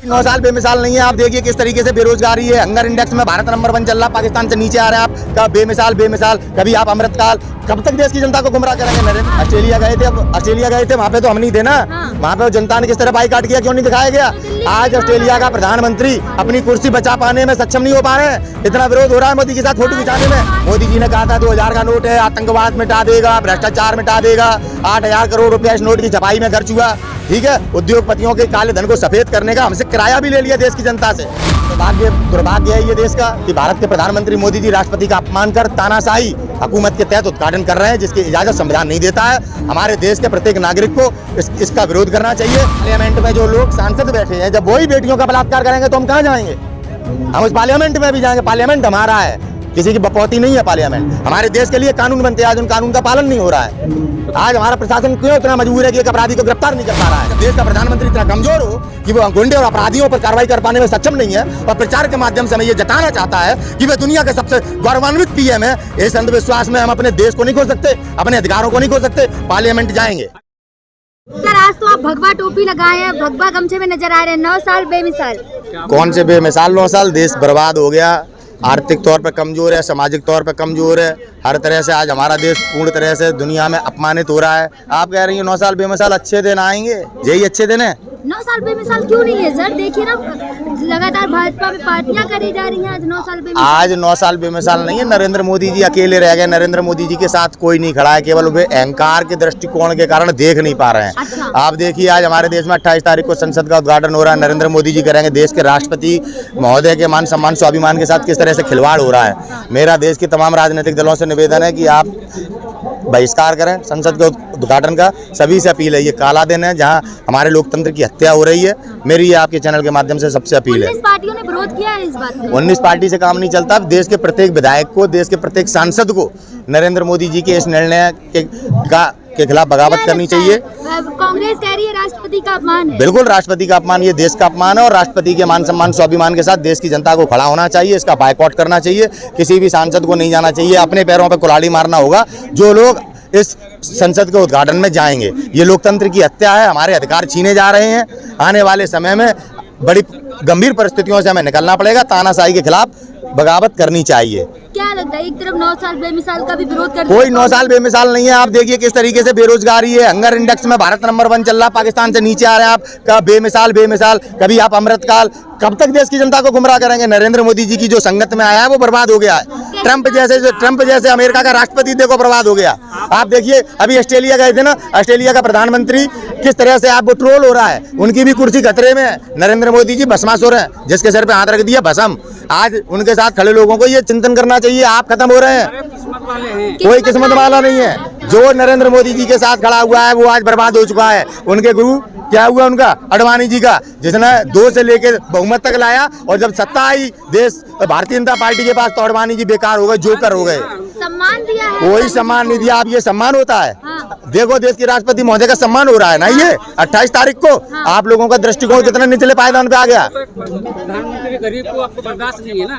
9 साल बेमिसाल नहीं है। आप देखिए किस तरीके से बेरोजगारी है, हंगर इंडेक्स में भारत नंबर 1 चल रहा, पाकिस्तान से नीचे आ रहे हैं आप। कब बेमिसाल, कभी आप अमृतकाल, कब तक देश की जनता को गुमराह करेंगे? नरेंद्र ऑस्ट्रेलिया गए थे, वहाँ पे तो हम नहीं थे ना। वहाँ पे जनता ने किस तरह बाइकाट किया, क्यों नहीं दिखाया गया? आज ऑस्ट्रेलिया का प्रधानमंत्री अपनी कुर्सी बचा पाने में सक्षम नहीं हो पा रहे हैं। इतना विरोध हो रहा है मोदी के साथ फोटो खिंचाने में। मोदी जी ने कहा था 2000 का नोट है, आतंकवाद मिटा देगा, भ्रष्टाचार मिटा देगा, 8000 करोड़ रुपया इस नोट की छपाई में खर्च हुआ। ठीक है, उद्योगपतियों के काले धन को सफेद करने का हमसे किराया भी ले लिया देश की जनता से। दुर्भाग्य है ये देश का कि भारत के प्रधानमंत्री मोदी जी राष्ट्रपति का अपमान कर तानाशाही हुकूमत के तहत उद्घाटन कर रहे हैं, जिसकी इजाजत संविधान नहीं देता है। हमारे देश के प्रत्येक नागरिक को इसका विरोध करना चाहिए। पार्लियामेंट में जो लोग सांसद बैठे हैं, जब वही बेटियों का बलात्कार करेंगे तो हम कहाँ जाएंगे? हम उस पार्लियामेंट में भी जाएंगे। पार्लियामेंट हमारा है, किसी की बपौती नहीं है पार्लियामेंट। हमारे देश के लिए कानून बनते हैं, आज उन कानून का पालन नहीं हो रहा है। आज हमारा प्रशासन क्यों इतना मजबूर है कि एक अपराधी को गिरफ्तार नहीं कर पा रहा है? देश का प्रधानमंत्री इतना कमजोर हो कि वो गुंडे और अपराधियों पर कार्रवाई कर पाने में सक्षम नहीं है, और प्रचार के माध्यम से हमें ये जताना चाहता है कि वह दुनिया के सबसे गौरवान्वित पीएम है। इस अंधविश्वास में हम अपने देश को नहीं खो सकते, अपने अधिकारों को नहीं खो सकते। पार्लियामेंट जाएंगे। सर, आज तो आप भगवा टोपी लगाए हैं, भगवा गमछे में नजर आ रहे हैं। 9 साल बेमिसाल। कौन से बेमिसाल 9 साल? देश बर्बाद हो गया, आर्थिक तौर पर कमजोर है, सामाजिक तौर पर कमजोर है, हर तरह से आज हमारा देश पूर्ण तरह से दुनिया में अपमानित हो रहा है। आप कह रही हैं 9 साल बेमिसाल, अच्छे दिन आएंगे? यही अच्छे दिन है? 9 साल बेमिसाल क्यों नहीं है सर? देखिए ना, लगातार भाजपा में पार्टियां करी जा रही हैं। आज 9 साल बेमिसाल, आज 9 साल बेमिसाल नहीं है। नरेंद्र मोदी जी अकेले रह गए, नरेंद्र मोदी जी के साथ कोई नहीं खड़ा है, केवल वे अहंकार के दृष्टिकोण के कारण देख नहीं पा रहे हैं। अच्छा। आप देखिए आज हमारे देश में 28 तारीख को संसद का उद्घाटन हो रहा है, नरेंद्र मोदी जी करेंगे। देश के राष्ट्रपति महोदय के मान सम्मान स्वाभिमान के साथ किस तरह से खिलवाड़ हो रहा है। मेरा देश के तमाम राजनीतिक दलों से निवेदन है कि आप बहिष्कार करें संसद के उद्घाटन का। सभी से अपील है, ये काला दिन है जहां हमारे लोकतंत्र की हत्या हो रही है। मेरी ये आपके चैनल के माध्यम से सबसे अपील है। 19 पार्टियों ने विरोध किया है इस बात पे। 19 पार्टी से काम नहीं चलता। देश के प्रत्येक विधायक को, देश के प्रत्येक सांसद को नरेंद्र मोदी जी के इस निर्णय के खिलाफ बगावत करनी चाहिए। कांग्रेस कह रही है राष्ट्रपति का अपमान है। बिल्कुल राष्ट्रपति का अपमान, ये देश का अपमान है, और राष्ट्रपति के मान सम्मान स्वाभिमान के साथ देश की जनता को खड़ा होना चाहिए, इसका बायकॉट करना चाहिए। किसी भी सांसद को नहीं जाना चाहिए, अपने पैरों पर कुल्हाड़ी मारना होगा जो लोग इस संसद के उद्घाटन में जाएंगे। ये लोकतंत्र की हत्या है, हमारे अधिकार छीने जा रहे हैं। आने वाले समय में बड़ी गंभीर परिस्थितियों से हमें निकलना पड़ेगा। तानाशाही के खिलाफ बगावत करनी चाहिए। क्या लगता है, एक तरफ 9 साल बेमिसाल का भी विरोध कर, कोई 9 साल बेमिसाल नहीं है। आप देखिए किस तरीके से बेरोजगारी है, हंगर इंडेक्स में भारत नंबर 1 चल रहा, पाकिस्तान से नीचे आ रहे हैं आप। कब बेमिसाल, कभी आप अमृतकाल, कब तक देश की जनता को गुमराह करेंगे? नरेंद्र मोदी जी की जो संगत में आया है वो बर्बाद हो गया है। ट्रंप जैसे अमेरिका का राष्ट्रपति देखो बर्बाद हो गया। आप देखिए अभी ऑस्ट्रेलिया गए थे ना, ऑस्ट्रेलिया का प्रधानमंत्री किस तरह से आप वो ट्रोल हो रहा है, उनकी भी कुर्सी खतरे में है। नरेंद्र मोदी जी भस्मासुर हैं, जिसके सर पे हाथ रख दिया भस्म। आज उनके साथ खड़े लोगों को ये चिंतन करना चाहिए, आप खत्म हो रहे हैं। कोई किस्मत वाला नहीं है। जो नरेंद्र मोदी जी के साथ खड़ा हुआ है वो आज बर्बाद हो चुका है। उनके गुरु क्या हुआ उनका? अडवाणी जी का, जिसने 2 से लेकर बहुमत तक लाया, और जब सत्ता आई देश भारतीय जनता पार्टी के पास तो अडवाणी जी बेकार हो गए, जोकर हो गए। सम्मान दिया है, कोई सम्मान नहीं दिया। अब ये सम्मान होता है? हाँ। देखो देश के राष्ट्रपति महोदय का सम्मान हो रहा है ना ये 28 तारीख को। हाँ। आप लोगों का दृष्टिकोण कितना निचले पायदान पे आ गया। प्रधानमंत्री गरीब को आपको बर्दाश्त नहीं है ना।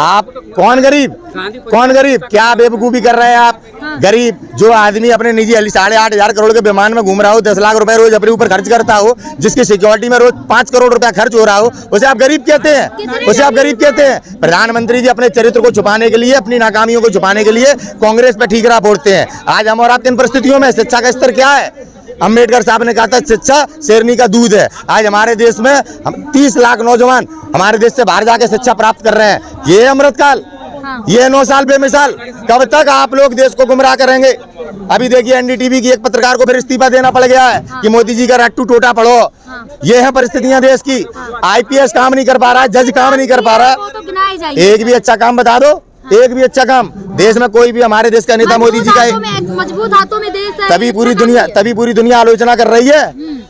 आप कौन गरीब? क्या बेवकूफी कर रहे हैं आप? हाँ। गरीब जो आदमी अपने निजी 8,500 करोड़ के विमान में घूम रहा हो, 10 लाख रुपए रोज अपने ऊपर खर्च करता हो, जिसकी सिक्योरिटी में रोज 5 करोड़ रुपया खर्च हो रहा हो, उसे आप गरीब कहते हैं? उसे आप गरीब कहते हैं? प्रधानमंत्री जी अपने चरित्र को छुपाने के लिए, अपनी नाकामियों को छुपाने के लिए कांग्रेस पे ठीकरा फोड़ते हैं। आज हम और आप किन परिस्थितियों में? शिक्षा का स्तर क्या है? अम्बेडकर साहब ने कहा था शिक्षा शेरनी का दूध है। आज हमारे देश में 30 लाख नौजवान हमारे देश से बाहर जाके शिक्षा प्राप्त कर रहे हैं। ये अमृतकाल, ये 9 साल बेमिसाल। कब तक आप लोग देश को गुमराह करेंगे? अभी देखिए एनडीटीवी की एक पत्रकार को फिर इस्तीफा देना पड़ गया है कि मोदी जी का रट्टू टोटा पढ़ो। ये है परिस्थितियां देश की। आईपीएस काम नहीं कर पा रहा है, जज काम नहीं कर पा रहा है। एक भी अच्छा काम बता दो, एक भी अच्छा काम देश में कोई भी। हमारे देश का नेता मोदी जी का मजबूत हाथों में देश है, तभी पूरी दुनिया आलोचना कर रही है।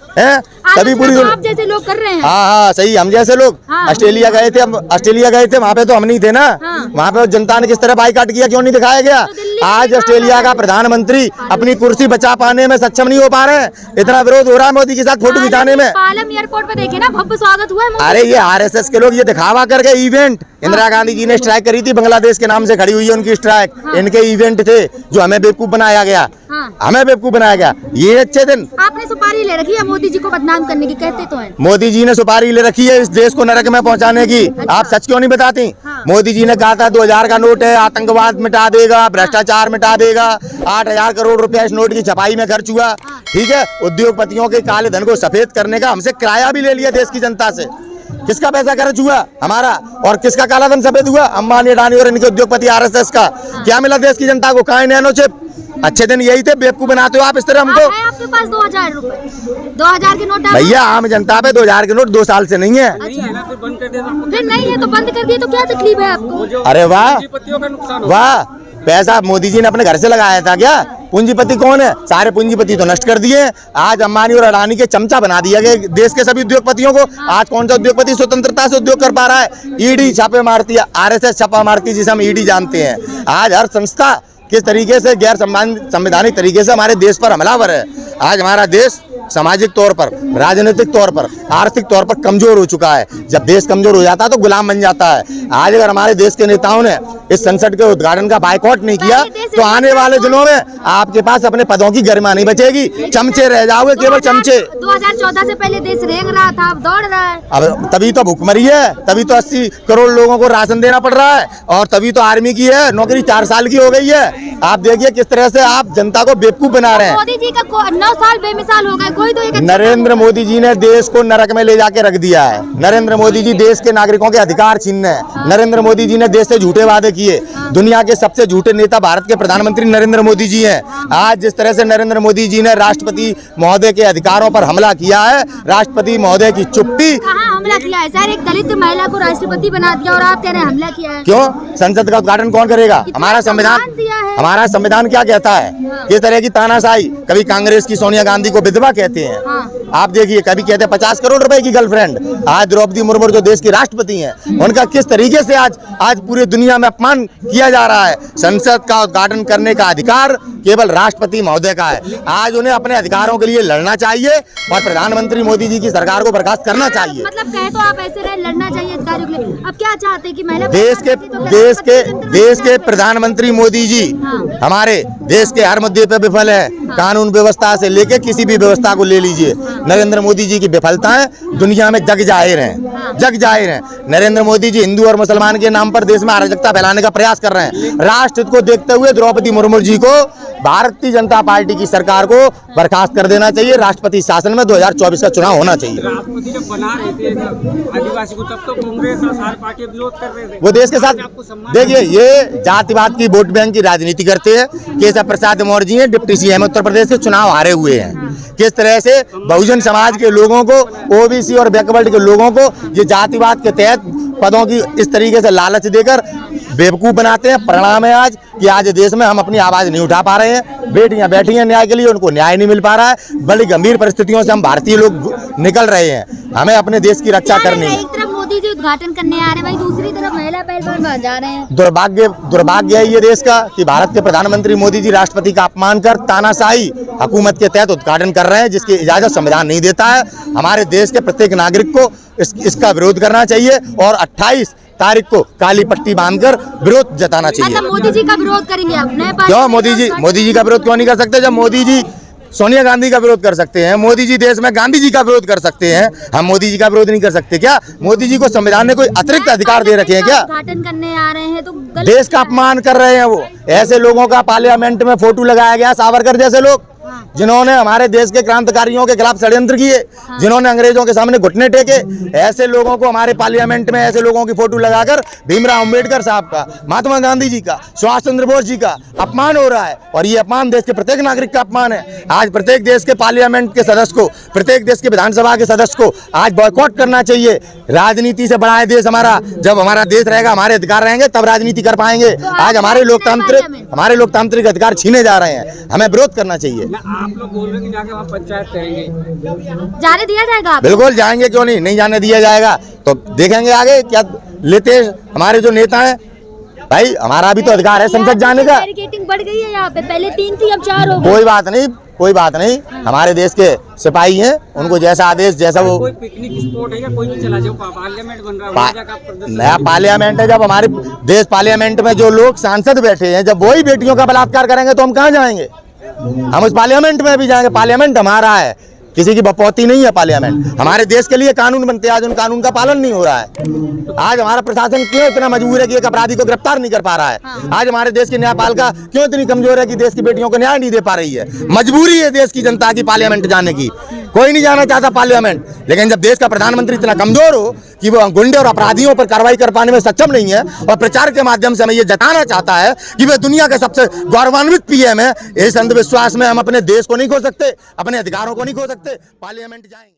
तभी पूरी आप जैसे लोग कर रहे हैं। हाँ सही, हम जैसे लोग। ऑस्ट्रेलिया गए थे, वहाँ पे तो हम नहीं थे ना। वहाँ पे जनता ने किस तरह बाइकाट किया, क्यों नहीं दिखाया गया? आज ऑस्ट्रेलिया का प्रधानमंत्री अपनी कुर्सी बचा पाने में सक्षम नहीं हो पा रहे हैं। इतना विरोध हो रहा है मोदी के साथ फोटो खिंचाने में। पालम एयरपोर्ट पे देखे ना, भव्य स्वागत हुआ है। अरे ये आरएसएस के लोग ये दिखावा करके इवेंट, इंदिरा गांधी जी ने स्ट्राइक करी थी, बांग्लादेश के नाम से खड़ी हुई है उनकी स्ट्राइक। इनके इवेंट थे जो हमें बेवकूफ बनाया गया, हमें बेवकूफ बनाया गया। ये अच्छे दिन आपने सुपारी ले रखी है मोदी जी को बदनाम करने की, कहते तो हैं। मोदी जी ने सुपारी ले रखी है इस देश को नरक में पहुंचाने की। आप सच क्यों नहीं बताती? हाँ। मोदी जी ने कहा था 2000 का नोट है, आतंकवाद मिटा देगा, भ्रष्टाचार मिटा देगा। 8000 करोड़ रुपया इस नोट की छपाई में खर्च हुआ। ठीक है, उद्योगपतियों के काले धन को सफेद करने का हमसे किराया भी ले लिया देश की जनता से। किसका पैसा खर्च हुआ? हमारा। और किसका काला धन सफेद हुआ? अंबानी, अडानी और इनके उद्योगपति आरएसएस का। क्या मिला देश की जनता को? कहाँ नैनो चिप? अच्छे दिन यही थे, बेवकूफ बनाते हो आप इस तरह हमको। है आपके पास 2000 रुपए, 2000 के नोट? भैया आम जनता पे 2000 के नोट 2 साल से नहीं है। नहीं है ना, फिर बंद कर दे तो फिर नहीं है तो बंद कर दिए तो क्या तकलीफ है आपको? अरे वाह पूंजीपतियों का नुकसान हो। वाह, पैसा मोदी जी ने अपने घर से लगाया था क्या? पूंजीपति कौन है? सारे पूंजीपति तो नष्ट कर दिए। आज अंबानी और अडानी के चमचा बना दिया गया देश के सभी उद्योगपतियों को। आज कौन सा उद्योगपति स्वतंत्रता से उद्योग कर पा रहा है? ईडी छापे मारती है, आरएसएस छापा मारती है, जिसे हम ईडी जानते हैं। आज हर संस्था किस तरीके से गैर संवैधानिक तरीके से हमारे देश पर हमलावर है। आज हमारा देश सामाजिक तौर पर, राजनीतिक तौर पर, आर्थिक तौर पर कमजोर हो चुका है। जब देश कमजोर हो जाता है तो गुलाम बन जाता है। आज अगर हमारे देश के नेताओं ने इस संसद के उद्घाटन का बायकॉट नहीं किया तो आने वाले दिनों में आपके पास अपने पदों की गरिमा नहीं बचेगी, चमचे रह जाओगे, केवल चमचे। 2014 से पहले देश रेंग रहा था, अब दौड़ रहा है। अब तभी तो भूखमरी है, तभी तो 80 करोड़ लोगों को राशन देना पड़ रहा है, और तभी तो आर्मी की है नौकरी 4 साल की हो गई है। आप देखिए किस तरह से आप जनता को बेवकूफ बना रहे हैं। मोदी जी का 9 साल बेमिसाल हो गए, कोई तो एक नरेंद्र मोदी जी ने देश को नरक में ले जाके रख दिया है। नरेंद्र मोदी जी देश के नागरिकों के अधिकार छीन रहे हैं। नरेंद्र मोदी जी ने देश से झूठे वादे किए। दुनिया के सबसे झूठे नेता भारत के प्रधानमंत्री नरेंद्र मोदी जी हैं। आज जिस तरह से नरेंद्र मोदी जी ने राष्ट्रपति महोदय के अधिकारों पर हमला किया है, राष्ट्रपति महोदय की चुप्पी। कहाँ हमला किया है सर? एक दलित महिला को राष्ट्रपति बना दिया और आप कह रहे हैं हमला किया है। क्यों? संसद का उद्घाटन कौन करेगा? हमारा संविधान क्या कहता है? किस तरह की तानाशाही। कभी कांग्रेस की सोनिया गांधी को विधवा कहते हैं, आप देखिए, कभी कहते हैं 50 करोड़ रुपए की गर्लफ्रेंड। आज द्रौपदी मुर्मू जो देश की राष्ट्रपति हैं, उनका किस तरीके से आज पूरी दुनिया में अपमान किया जा रहा है। संसद का उद्घाटन करने का अधिकार केवल राष्ट्रपति महोदय का है। आज उन्हें अपने अधिकारों के लिए लड़ना चाहिए और प्रधानमंत्री मोदी जी की सरकार को बर्खास्त करना चाहिए। मतलब कहे तो आप ऐसे रहे, लड़ना चाहिए अधिकारियों के लिए। अब क्या चाहते हैं कि महिला देश के प्रधानमंत्री मोदी जी हमारे देश के हर मुद्दे पे विफल है। कानून व्यवस्था से लेके किसी भी व्यवस्था को ले लीजिए, नरेंद्र मोदी जी की विफलताएं दुनिया में जग जाहिर हैं, जग जाहिर हैं। नरेंद्र मोदी जी हिंदू और मुसलमान के नाम पर देश में अराजकता फैलाने का प्रयास कर रहे हैं। राष्ट्र हित को देखते हुए द्रौपदी मुर्मू जी को भारतीय जनता पार्टी की सरकार को बर्खास्त कर देना चाहिए। राष्ट्रपति शासन में 2024 का चुनाव होना चाहिए। राष्ट्रपति जब बना रहे थे आदिवासी को, तब तो कांग्रेस और सारी पार्टी विरोध कर रहे थे। वो देश के साथ देखिए, ये जातिवाद की वोट बैंक की राजनीति करते हैं। केशव प्रसाद मौर्य जी हैं, डिप्टी सीएम उत्तर प्रदेश के, चुनाव हारे हुए हैं। किस तरह से बहुजन समाज के लोगों को, ओबीसी और बैकवर्ड के लोगों को ये जातिवाद के तहत पदों की इस तरीके से लालच देकर बेवकूफ बनाते हैं। परिणाम है आज कि आज देश में हम अपनी आवाज नहीं उठा पा रहे हैं। बेटियां बैठी हैं न्याय के लिए, उनको न्याय नहीं मिल पा रहा है। बड़ी गंभीर परिस्थितियों से हम भारतीय लोग निकल रहे हैं। हमें अपने देश की रक्षा करनी है। एक तरफ मोदी जी उद्घाटन करने आ रहे हैं, वहीं दूसरी तरफ महिला पहलवान जा रहे हैं। दुर्भाग्य है ये देश का कि भारत के प्रधानमंत्री मोदी जी राष्ट्रपति का अपमान कर तानाशाही हुकूमत के तहत उद्घाटन कर रहे हैं, जिसकी इजाजत संविधान नहीं देता है। हमारे देश के प्रत्येक नागरिक को इसका विरोध करना चाहिए और 28 तारीख को काली पट्टी बांधकर विरोध जताना चाहिए। मतलब मोदी जी का विरोध करेंगे आप? क्यों मोदी जी का विरोध क्यों नहीं कर सकते? जब मोदी जी सोनिया गांधी का विरोध कर सकते हैं, मोदी जी देश में गांधी जी का विरोध कर सकते हैं, हम मोदी जी का विरोध नहीं कर सकते क्या? मोदी जी को संविधान ने कोई अतिरिक्त अधिकार दे रखे हैं क्या? उद्घाटन करने आ रहे हैं तो देश का अपमान कर रहे हैं वो। ऐसे लोगों का पार्लियामेंट में फोटो लगाया गया, सावरकर जैसे लोग, जिन्होंने हमारे देश के क्रांतिकारियों के खिलाफ षड्यंत्र किए, जिन्होंने अंग्रेजों के सामने घुटने टेके। ऐसे लोगों को हमारे पार्लियामेंट में, ऐसे लोगों की फोटो लगाकर भीमराव अंबेडकर साहब का, महात्मा गांधी जी का, सुभाष चंद्र बोस जी का अपमान हो रहा है। और ये अपमान देश के प्रत्येक नागरिक का अपमान है। आज प्रत्येक देश के पार्लियामेंट के सदस्य को, प्रत्येक देश के विधानसभा के सदस्य को आज बॉयकॉट करना चाहिए। राजनीति से बड़ा है देश हमारा। जब हमारा देश रहेगा, हमारे अधिकार रहेंगे, तब राजनीति कर पाएंगे। आज हमारे लोकतांत्रिक अधिकार छीने जा रहे हैं, हमें विरोध करना चाहिए। आप लोग बोल रहे हैं कि जाके वहाँ पंचायत करेंगे, जाने दिया जाएगा? बिल्कुल जाएंगे, क्यों नहीं जाने दिया जाएगा। तो देखेंगे आगे क्या लेते हमारे जो नेता हैं। भाई हमारा भी तो अधिकार है संसद जाने का। बैरिकेडिंग बढ़ गई है यहाँ पे, पहले 3 थी अब 4 हो गई। कोई बात नहीं। हमारे देश के सिपाही हैं, उनको जैसा आदेश, जैसा वो। कोई पिकनिक स्पॉट है या कोई भी चला जाओ, पार्लियामेंट बन रहा है, नया पार्लियामेंट है। जब हमारे देश पार्लियामेंट में जो लोग सांसद बैठे हैं, जब वही बेटियों का बलात्कार करेंगे तो हम कहाँ जाएंगे? हम उस पार्लियामेंट में भी जाएंगे। पार्लियामेंट हमारा है। किसी की बपौती नहीं है पार्लियामेंट। हमारे देश के लिए कानून बनते हैं, आज उन कानून का पालन नहीं हो रहा है। आज हमारा प्रशासन क्यों इतना मजबूर है कि एक अपराधी को गिरफ्तार नहीं कर पा रहा है। आज हमारे देश की न्यायपालिका क्यों इतनी कमजोर है कि देश की बेटियों को न्याय नहीं दे पा रही है। मजबूरी है देश की जनता की पार्लियामेंट जाने की। कोई नहीं जाना चाहता पार्लियामेंट, लेकिन जब देश का प्रधानमंत्री इतना कमजोर हो कि वो गुंडे और अपराधियों पर कार्रवाई कर पाने में सक्षम नहीं है और प्रचार के माध्यम से हमें ये जताना चाहता है कि वे दुनिया के सबसे गौरवान्वित पीएम है, इस अंधविश्वास में हम अपने देश को नहीं खो सकते, अपने अधिकारों को नहीं खो सकते। पार्लियामेंट जाएंगे।